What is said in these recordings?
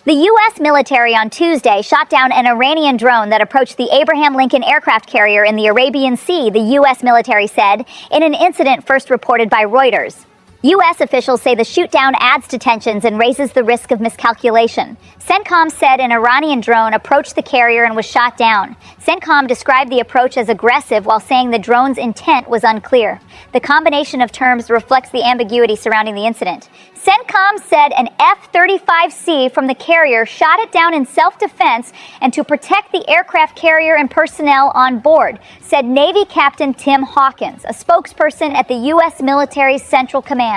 The U.S. military on Tuesday shot down an Iranian drone that approached the Abraham Lincoln aircraft carrier in the Arabian Sea, the U.S. military said, in an incident first reported by Reuters. U.S. officials say the shoot-down adds to tensions and raises the risk of miscalculation. CENTCOM said an Iranian drone approached the carrier and was shot down. CENTCOM described the approach as aggressive while saying the drone's intent was unclear. The combination of terms reflects the ambiguity surrounding the incident. CENTCOM said an F-35C from the carrier shot it down in self-defense and to protect the aircraft carrier and personnel on board, said Navy Captain Tim Hawkins, a spokesperson at the U.S. military's Central Command.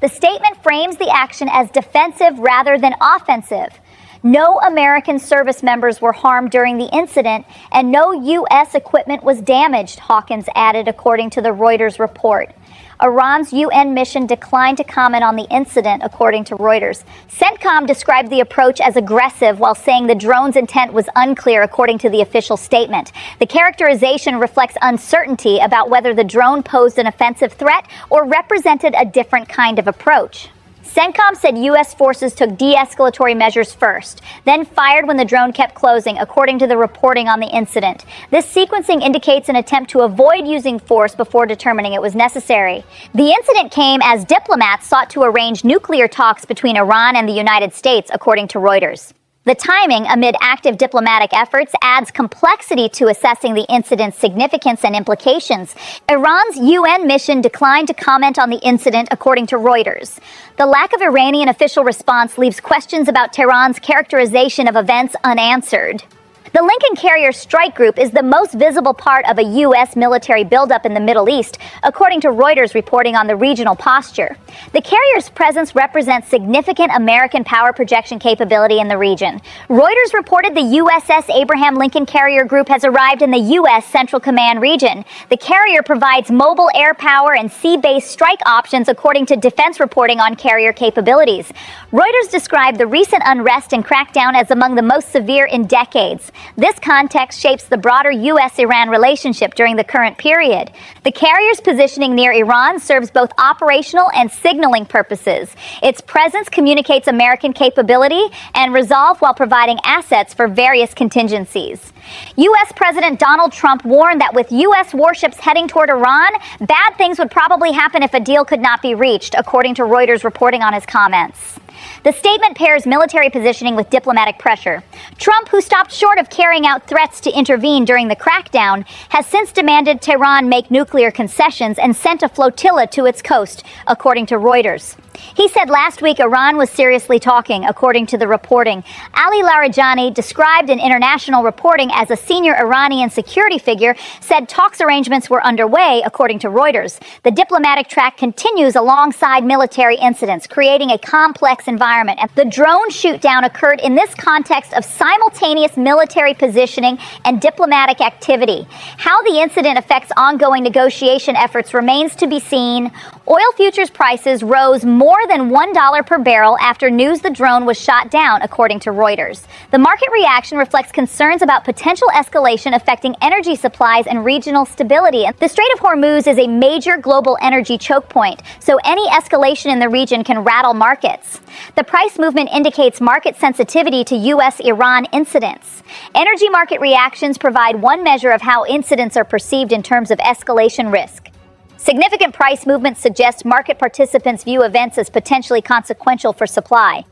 The statement frames the action as defensive rather than offensive. No American service members were harmed during the incident, and no U.S. equipment was damaged, Hawkins added, according to the Reuters report. Iran's UN mission declined to comment on the incident, according to Reuters. CENTCOM described the approach as aggressive while saying the drone's intent was unclear, according to the official statement. The characterization reflects uncertainty about whether the drone posed an offensive threat or represented a different kind of approach. CENTCOM said U.S. forces took de-escalatory measures first, then fired when the drone kept closing, according to the reporting on the incident. This sequencing indicates an attempt to avoid using force before determining it was necessary. The incident came as diplomats sought to arrange nuclear talks between Iran and the United States, according to Reuters. The timing, amid active diplomatic efforts, adds complexity to assessing the incident's significance and implications. Iran's UN mission declined to comment on the incident, according to Reuters. The lack of Iranian official response leaves questions about Tehran's characterization of events unanswered. The Lincoln Carrier Strike Group is the most visible part of a U.S. military buildup in the Middle East, according to Reuters reporting on the regional posture. The carrier's presence represents significant American power projection capability in the region. Reuters reported the USS Abraham Lincoln Carrier Group has arrived in the U.S. Central Command region. The carrier provides mobile air power and sea-based strike options, according to defense reporting on carrier capabilities. Reuters described the recent unrest and crackdown as among the most severe in decades. This context shapes the broader U.S.-Iran relationship during the current period. The carrier's positioning near Iran serves both operational and signaling purposes. Its presence communicates American capability and resolve while providing assets for various contingencies. U.S. President Donald Trump warned that with U.S. warships heading toward Iran, bad things would probably happen if a deal could not be reached, according to Reuters reporting on his comments. The statement pairs military positioning with diplomatic pressure. Trump, who stopped short of carrying out threats to intervene during the crackdown, has since demanded Tehran make nuclear concessions and sent a flotilla to its coast, according to Reuters. He said last week Iran was seriously talking, according to the reporting. Ali Larijani, described in international reporting as a senior Iranian security figure, said talks arrangements were underway, according to Reuters. The diplomatic track continues alongside military incidents, creating a complex environment. And the drone shoot-down occurred in this context of simultaneous military positioning and diplomatic activity. How the incident affects ongoing negotiation efforts remains to be seen. Oil futures prices rose more than $1 per barrel after news the drone was shot down, according to Reuters. The market reaction reflects concerns about potential escalation affecting energy supplies and regional stability. The Strait of Hormuz is a major global energy choke point, so any escalation in the region can rattle markets. The price movement indicates market sensitivity to U.S.-Iran incidents. Energy market reactions provide one measure of how incidents are perceived in terms of escalation risk. Significant price movements suggest market participants view events as potentially consequential for supply.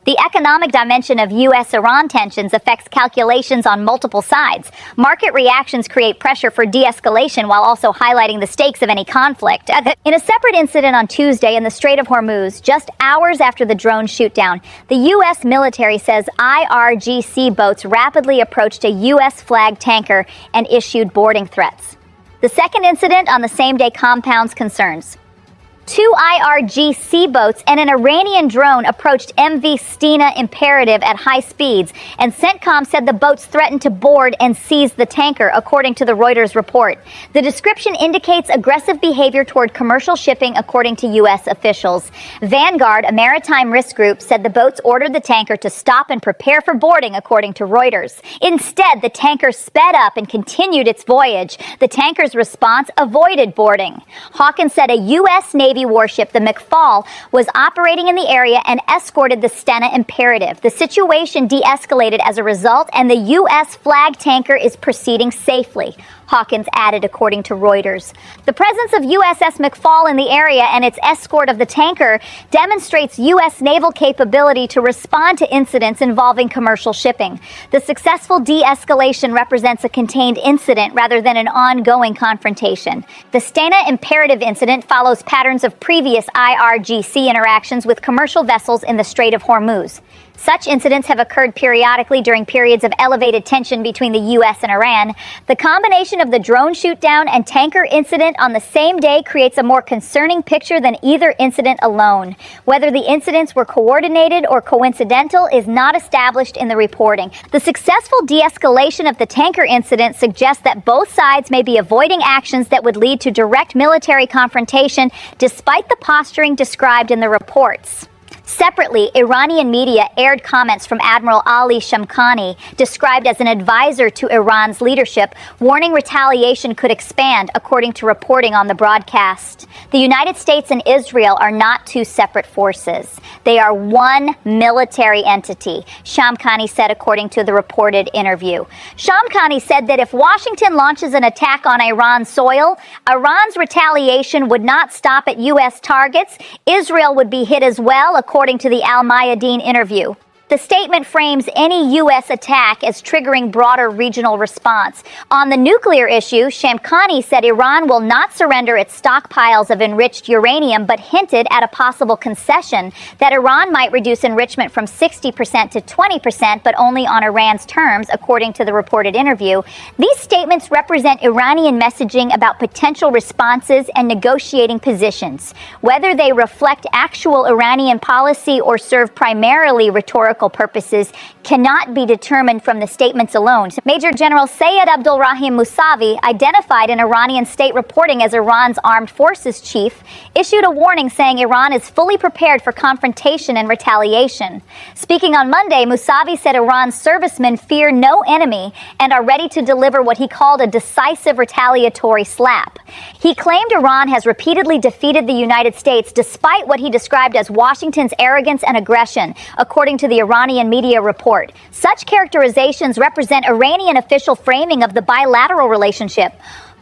The economic dimension of U.S.-Iran tensions affects calculations on multiple sides. Market reactions create pressure for de-escalation while also highlighting the stakes of any conflict. In a separate incident on Tuesday in the Strait of Hormuz, just hours after the drone shoot-down, the U.S. military says IRGC boats rapidly approached a U.S.-flagged tanker and issued boarding threats. The second incident on the same day compounds concerns. 2 IRGC boats and an Iranian drone approached MV Stena Imperative at high speeds, and CENTCOM said the boats threatened to board and seize the tanker, according to the Reuters report. The description indicates aggressive behavior toward commercial shipping, according to U.S. officials. Vanguard, a maritime risk group, said the boats ordered the tanker to stop and prepare for boarding, according to Reuters. Instead, the tanker sped up and continued its voyage. The tanker's response avoided boarding. Hawkins said a U.S. Navy Navy warship, the McFall, was operating in the area and escorted the Stena Imperative. The situation de-escalated as a result, and the U.S. flag tanker is proceeding safely, Hawkins added, according to Reuters. The presence of USS McFall in the area and its escort of the tanker demonstrates U.S. naval capability to respond to incidents involving commercial shipping. The successful de-escalation represents a contained incident rather than an ongoing confrontation. The Stena Imperative incident follows patterns of previous IRGC interactions with commercial vessels in the Strait of Hormuz. Such incidents have occurred periodically during periods of elevated tension between the U.S. and Iran. The combination of the drone shootdown and tanker incident on the same day creates a more concerning picture than either incident alone. Whether the incidents were coordinated or coincidental is not established in the reporting. The successful de-escalation of the tanker incident suggests that both sides may be avoiding actions that would lead to direct military confrontation, despite the posturing described in the reports. Separately, Iranian media aired comments from Admiral Ali Shamkhani, described as an advisor to Iran's leadership, warning retaliation could expand, according to reporting on the broadcast. The United States and Israel are not two separate forces. They are one military entity, Shamkhani said, according to the reported interview. Shamkhani said that if Washington launches an attack on Iran's soil, Iran's retaliation would not stop at U.S. targets. Israel would be hit as well, according to the Al Mayadeen interview. The statement frames any U.S. attack as triggering broader regional response. On the nuclear issue, Shamkhani said Iran will not surrender its stockpiles of enriched uranium, but hinted at a possible concession that Iran might reduce enrichment from 60% to 20%, but only on Iran's terms, according to the reported interview. These statements represent Iranian messaging about potential responses and negotiating positions. Whether they reflect actual Iranian policy or serve primarily rhetorical purposes cannot be determined from the statements alone. Major General Sayed Abdulrahim Musavi, identified in Iranian state reporting as Iran's armed forces chief, issued a warning saying Iran is fully prepared for confrontation and retaliation. Speaking on Monday, Musavi said Iran's servicemen fear no enemy and are ready to deliver what he called a decisive retaliatory slap. He claimed Iran has repeatedly defeated the United States despite what he described as Washington's arrogance and aggression, according to the Iranian media report. Such characterizations represent Iranian official framing of the bilateral relationship.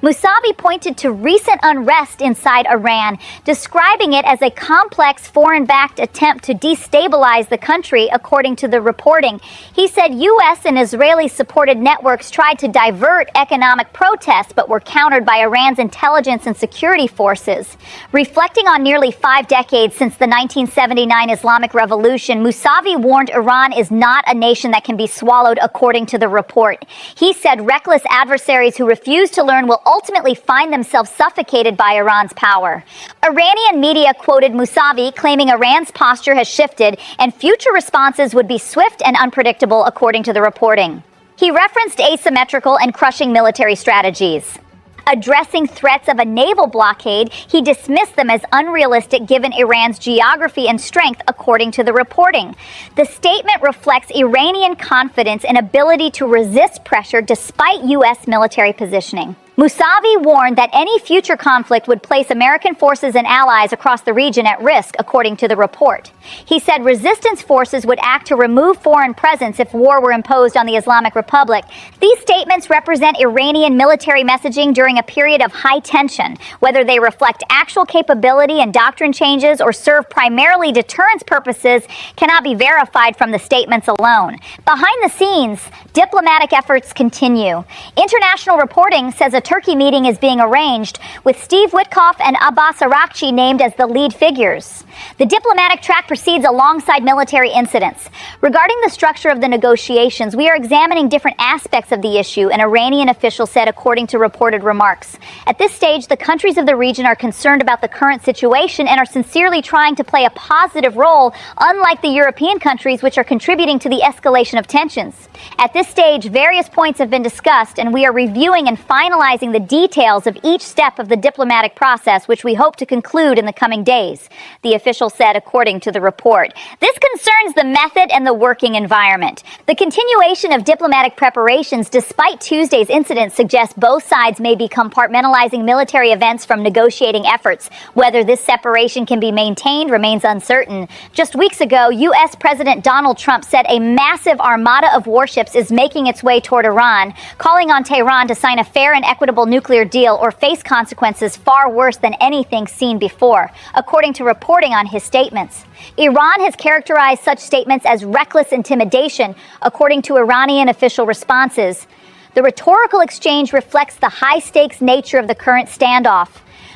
Musavi pointed to recent unrest inside Iran, describing it as a complex foreign-backed attempt to destabilize the country, according to the reporting. He said U.S. and Israeli-supported networks tried to divert economic protests, but were countered by Iran's intelligence and security forces. Reflecting on nearly 5 decades since the 1979 Islamic Revolution, Musavi warned Iran is not a nation that can be swallowed, according to the report. He said reckless adversaries who refuse to learn will ultimately find themselves suffocated by Iran's power. Iranian media quoted Musavi, claiming Iran's posture has shifted and future responses would be swift and unpredictable, according to the reporting. He referenced asymmetrical and crushing military strategies. Addressing threats of a naval blockade, he dismissed them as unrealistic given Iran's geography and strength, according to the reporting. The statement reflects Iranian confidence and ability to resist pressure despite U.S. military positioning. Musavi warned that any future conflict would place American forces and allies across the region at risk, according to the report. He said resistance forces would act to remove foreign presence if war were imposed on the Islamic Republic. These statements represent Iranian military messaging during a period of high tension. Whether they reflect actual capability and doctrine changes or serve primarily deterrence purposes cannot be verified from the statements alone. Behind the scenes, diplomatic efforts continue. International reporting says a Turkey meeting is being arranged, with Steve Witkoff and Abbas Araghchi named as the lead figures. The diplomatic track proceeds alongside military incidents. Regarding the structure of the negotiations, we are examining different aspects of the issue, an Iranian official said, according to reported remarks. At this stage, the countries of the region are concerned about the current situation and are sincerely trying to play a positive role, unlike the European countries, which are contributing to the escalation of tensions. At this stage, various points have been discussed, and we are reviewing and finalizing the details of each step of the diplomatic process, which we hope to conclude in the coming days, the official said according to the report. This concerns the method and the working environment. The continuation of diplomatic preparations despite Tuesday's incident suggests both sides may be compartmentalizing military events from negotiating efforts. Whether this separation can be maintained remains uncertain. Just weeks ago, U.S. President Donald Trump said a massive armada of warships is making its way toward Iran, calling on Tehran to sign a fair and equitable nuclear deal or face consequences far worse than anything seen before, according to reporting on his statements. Iran has characterized such statements as reckless intimidation, according to Iranian official responses. The rhetorical exchange reflects the high-stakes nature of the current standoff.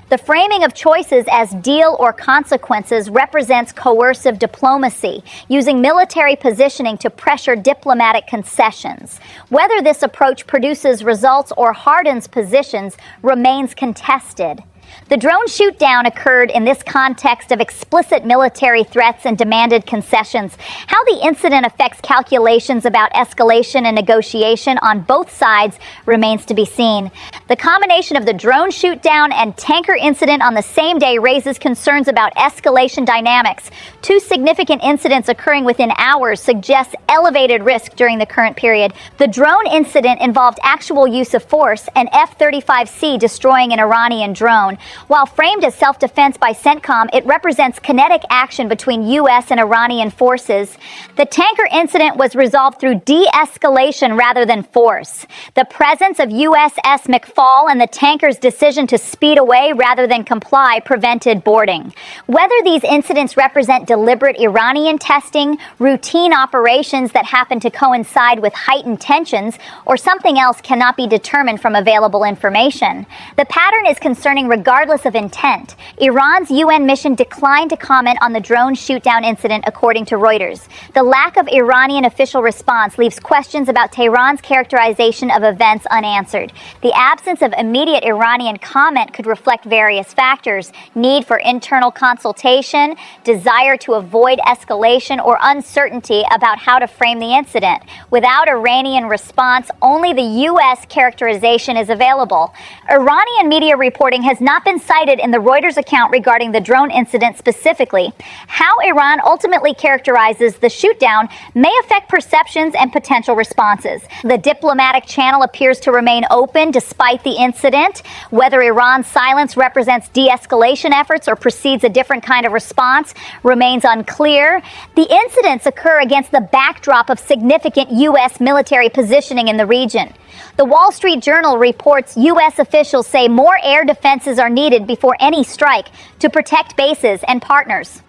The framing of choices as deal or consequences represents coercive diplomacy, using military positioning to pressure diplomatic concessions. Whether this approach produces results or hardens positions remains contested. The drone shoot-down occurred in this context of explicit military threats and demanded concessions. How the incident affects calculations about escalation and negotiation on both sides remains to be seen. The combination of the drone shoot-down and tanker incident on the same day raises concerns about escalation dynamics. Two significant incidents occurring within hours suggests elevated risk during the current period. The drone incident involved actual use of force, an F-35C destroying an Iranian drone. While framed as self-defense by CENTCOM, it represents kinetic action between U.S. and Iranian forces. The tanker incident was resolved through de-escalation rather than force. The presence of USS McFall and the tanker's decision to speed away rather than comply prevented boarding. Whether these incidents represent deliberate Iranian testing, routine operations that happen to coincide with heightened tensions, or something else cannot be determined from available information. The pattern is concerning regardless of intent. Iran's UN mission declined to comment on the drone shoot-down incident, according to Reuters. The lack of Iranian official response leaves questions about Tehran's characterization of events unanswered. The absence of immediate Iranian comment could reflect various factors: need for internal consultation, desire to avoid escalation, or uncertainty about how to frame the incident. Without Iranian response, only the U.S. characterization is available. Iranian media reporting has not been cited in the Reuters account regarding the drone incident specifically. How Iran ultimately characterizes the shoot-down may affect perceptions and potential responses. The diplomatic channel appears to remain open despite the incident. Whether Iran's silence represents de-escalation efforts or precedes a different kind of response remains unclear. The incidents occur against the backdrop of significant U.S. military positioning in the region. The Wall Street Journal reports U.S. officials say more air defenses are needed before any strike to protect bases and partners.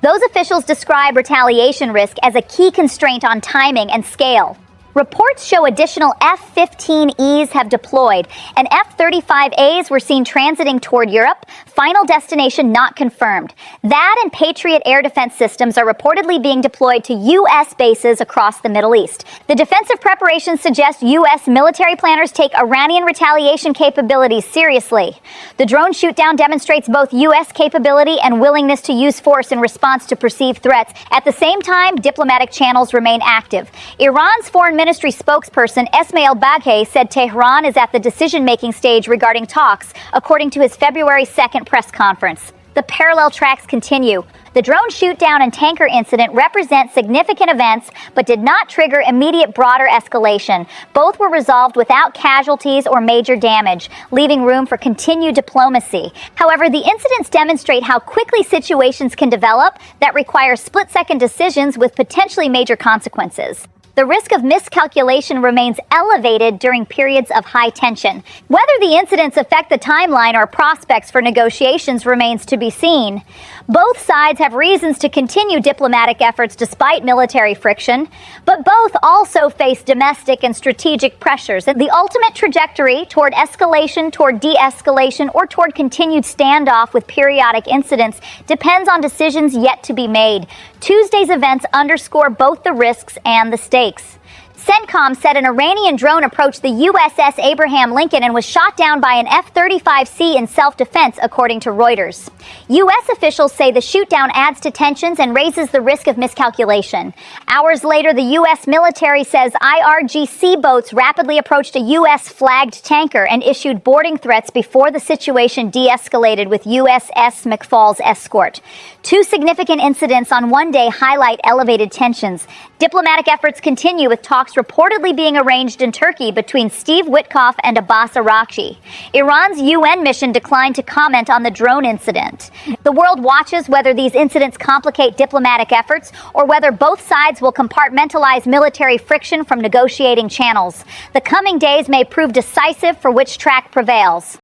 Those officials describe retaliation risk as a key constraint on timing and scale. Reports show additional F-15Es have deployed, and F-35As were seen transiting toward Europe, final destination not confirmed. THAAD and Patriot air defense systems are reportedly being deployed to U.S. bases across the Middle East. The defensive preparations suggest U.S. military planners take Iranian retaliation capabilities seriously. The drone shoot-down demonstrates both U.S. capability and willingness to use force in response to perceived threats. At the same time, diplomatic channels remain active. Iran's foreign ministry spokesperson Esmail Baghaei said Tehran is at the decision-making stage regarding talks, according to his February 2nd press conference. The parallel tracks continue. The drone shoot-down and tanker incident represent significant events, but did not trigger immediate broader escalation. Both were resolved without casualties or major damage, leaving room for continued diplomacy. However, the incidents demonstrate how quickly situations can develop that require split-second decisions with potentially major consequences. The risk of miscalculation remains elevated during periods of high tension. Whether the incidents affect the timeline or prospects for negotiations remains to be seen. Both sides have reasons to continue diplomatic efforts despite military friction, but both also face domestic and strategic pressures. The ultimate trajectory toward escalation, toward de-escalation, or toward continued standoff with periodic incidents depends on decisions yet to be made. Tuesday's events underscore both the risks and the stakes. CENTCOM said an Iranian drone approached the USS Abraham Lincoln and was shot down by an F-35C in self-defense, according to Reuters. U.S. officials say the shootdown adds to tensions and raises the risk of miscalculation. Hours later, the U.S. military says IRGC boats rapidly approached a U.S.-flagged tanker and issued boarding threats before the situation de-escalated with USS McFall's escort. Two significant incidents on one day highlight elevated tensions. Diplomatic efforts continue with talks reportedly being arranged in Turkey between Steve Witkoff and Abbas Araghchi. Iran's UN mission declined to comment on the drone incident. The world watches whether these incidents complicate diplomatic efforts or whether both sides will compartmentalize military friction from negotiating channels. The coming days may prove decisive for which track prevails.